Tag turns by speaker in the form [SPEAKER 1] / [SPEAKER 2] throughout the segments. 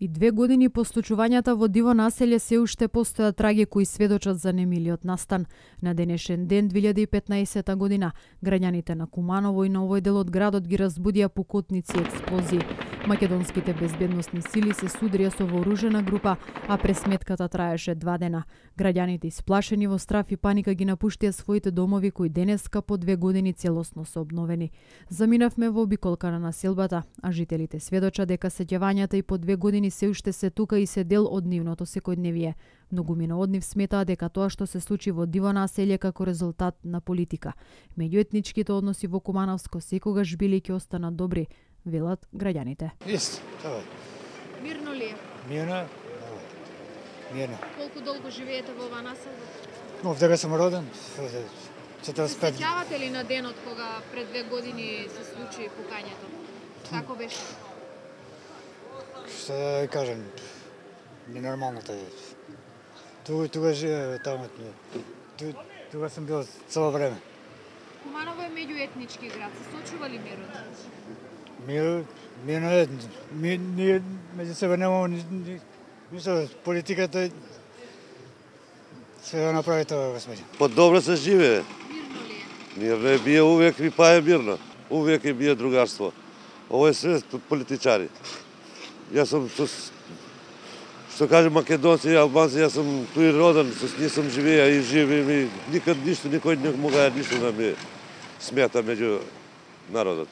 [SPEAKER 1] И 2 години по случувањата во Диво населје се уште постојат траги кои сведочат за немилиот настан. На денешен ден 2015 година граѓаните на Куманово и на овој дел од градот ги разбудија пукотници и експлозии. Македонските безбедносни сили се судрија со вооружена група, а пресметката траеше 2 дена. Граѓаните исплашени во страф и паника ги напуштија своите домови кои денеска по 2 години целосно се обновени. Заминавме во обиколка на населбата, а жителите сведочат дека сеќавањата и по 2 години се уште се тука и се дел од нивното секојдневие. Многумина од нив сметаа дека тоа што се случи во Диво населје како резултат на политика. Меѓуетничките односи во Кумановско секогаш били и ќе останат добри, велат граѓаните.
[SPEAKER 2] Исто, тоа.
[SPEAKER 3] Мирно ли е?
[SPEAKER 2] Мирно. Мирно.
[SPEAKER 3] Колку долго живеете во оваа населба?
[SPEAKER 2] Овде сум роден. 45.
[SPEAKER 3] Сеќавате ли на денот кога пред 2 години се случи пукањето? Како беше?
[SPEAKER 2] Што да кажем, ненормално тоа е. Тука живееме таму. Тука сум бил цело време.
[SPEAKER 3] Куманово е меѓуетнички град. Се сочува ли мирот?
[SPEAKER 2] Мирно е. Ние меѓу себе немаме ништо. Политиката се да направи тоа во смеѓа.
[SPEAKER 4] Па добро се живее.
[SPEAKER 3] Мирно ли е?
[SPEAKER 4] Мирно е бие увек и па е мирно. Увек е бие другарство. Ово е све политичари. Јас сум што кажем македонци и албанци, јас сум туј роден, со ние сум живеа и живеем и никад ништо, никој не мога ништо да ми смета меѓу народот.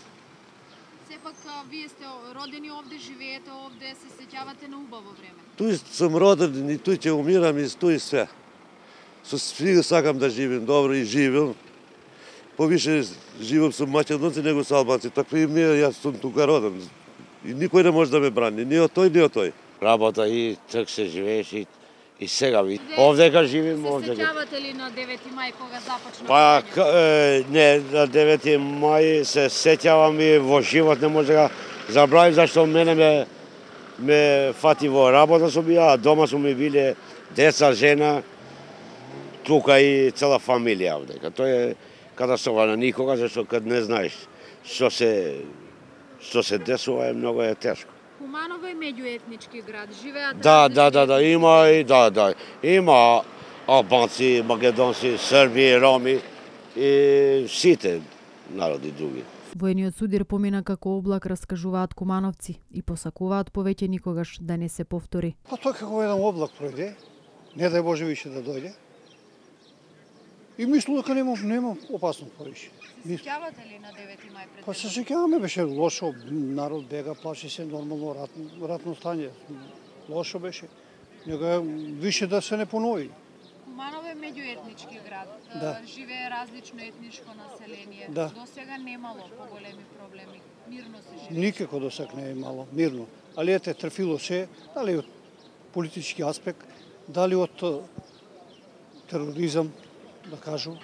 [SPEAKER 3] Сепак вие сте родени овде, живеете овде, се сеќавате на убаво време.
[SPEAKER 4] Туј сум роден и туј ќе умирам и туј све. Со сви сакам да живеем добро и живеам. Повише живеам со македонци него со албанци, така и ние, јас сум тука роден. И никој не може да ме брани, ни од тој, ни од тој.
[SPEAKER 5] Работа и так се живееш и сега ви. Овдека живеем,
[SPEAKER 3] Се
[SPEAKER 5] овдека.
[SPEAKER 3] сеќавате ли на 9 мај кога започна
[SPEAKER 5] Па
[SPEAKER 3] пукањето?
[SPEAKER 5] не, на 9 мај се сеќавам и во живот не може да забравим зашто мене ме фати во работа сум ја, а дома сум ми биле деца, жена, тука и цела фамилија овдека. Тоа е катастрофа на никога, зашто кад не знаеш што се десува е многу е тешко.
[SPEAKER 3] Куманово е меѓуетнички град. Живеат
[SPEAKER 5] Да, има и има албанци, македонци, срби, роми и сите народи други.
[SPEAKER 1] Воениот судир помина како облак, раскажуваат кумановци и посакуваат повеќе никогаш да не се повтори.
[SPEAKER 2] Па тоа како еден облак пројде, не дај Боже више да дојде. И мислам дека нема опасно повише.
[SPEAKER 3] Се сеќавате ли на 9 мај пред?
[SPEAKER 2] Па се сеќаваме, беше лошо, народ бега, плаши се нормално ратно стање. Лошо беше. Него више да се не понови.
[SPEAKER 3] Куманово е меѓуетнички град.
[SPEAKER 2] Да.
[SPEAKER 3] Живее различно етничко население.
[SPEAKER 2] Да.
[SPEAKER 3] До сега немало поголеми проблеми. Мирно се живее.
[SPEAKER 2] Никако до сега не е имало мирно. Али ете трфило се, дали од политички аспект, дали од тероризам, да кажу.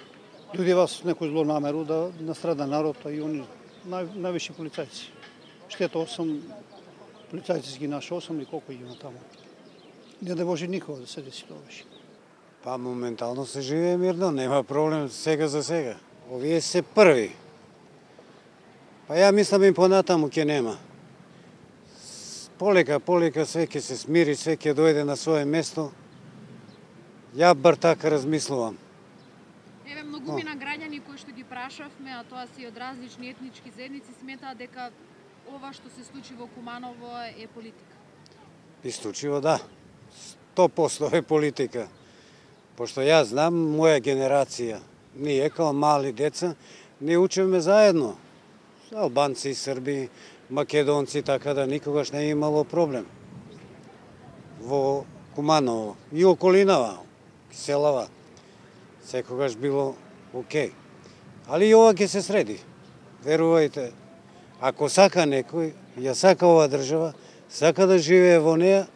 [SPEAKER 2] Луѓе вас некој зло намеру да настрада народот и они највише полицајци. Штета 8 полицајци ги наши 8 или колку има таму. Не да може никога да се деси тоа беше.
[SPEAKER 6] Па моментално се живее мирно, нема проблем сега за сега. Овие се први. Па ја мислам и понатаму ќе нема. Полека све ќе се смири, све ќе дојде на свое место. Ја бар така размислувам.
[SPEAKER 3] Еве многумина граѓани кои што ги прашавме, а тоа се и од различни етнички заедници, сметаат дека ова што се случи во Куманово е политика.
[SPEAKER 6] Исклучиво да. 100% е политика. Пошто јас знам, моја генерација, ние као мали деца, ние учиме заедно. Албанци, срби, македонци, така да никогаш не е имало проблем. Во Куманово и околинава, селава, секогаш било окей. Али и ова ќе се среди. Верувајте, ако сака некој, ја сака ова држава, сака да живее во неа,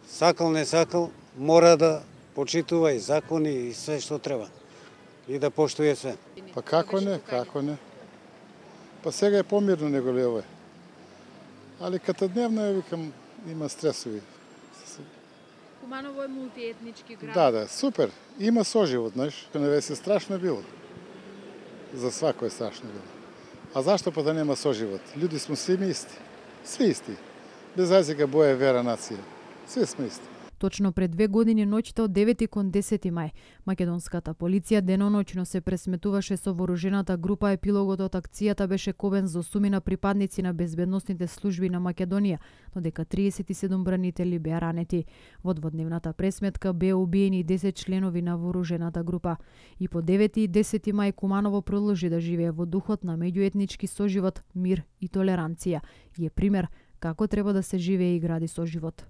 [SPEAKER 6] сакал не сакал, мора да почитува и закони и све што треба. И да поштуе све.
[SPEAKER 7] Па како не? Па сега е помирно него ли овој. Али като дневно ја викам има стресови.
[SPEAKER 3] Куманово е мултиетнички град.
[SPEAKER 7] Да, супер. Има соживот, знаеш. Не се страшно било. За свако е страшно било. А зашто па да нема соживот? Луѓе сме сви исти. Сви исти. Без разлика боја, вера, нација. Све сме исти.
[SPEAKER 1] Точно пред 2 години ноќта од 9 кон 10 мај, македонската полиција деноноќно се пресметуваше со вооружената група. Епилогот од акцијата беше ковен за 8 припадници на безбедносните служби на Македонија, додека 37 бранители беа ранети. Во дводневната пресметка беа убиени 10 членови на вооружената група. И по 9 и 10 мај Куманово продолжи да живее во духот на меѓуетнички соживот, мир и толеранција. И е пример како треба да се живее и гради соживот.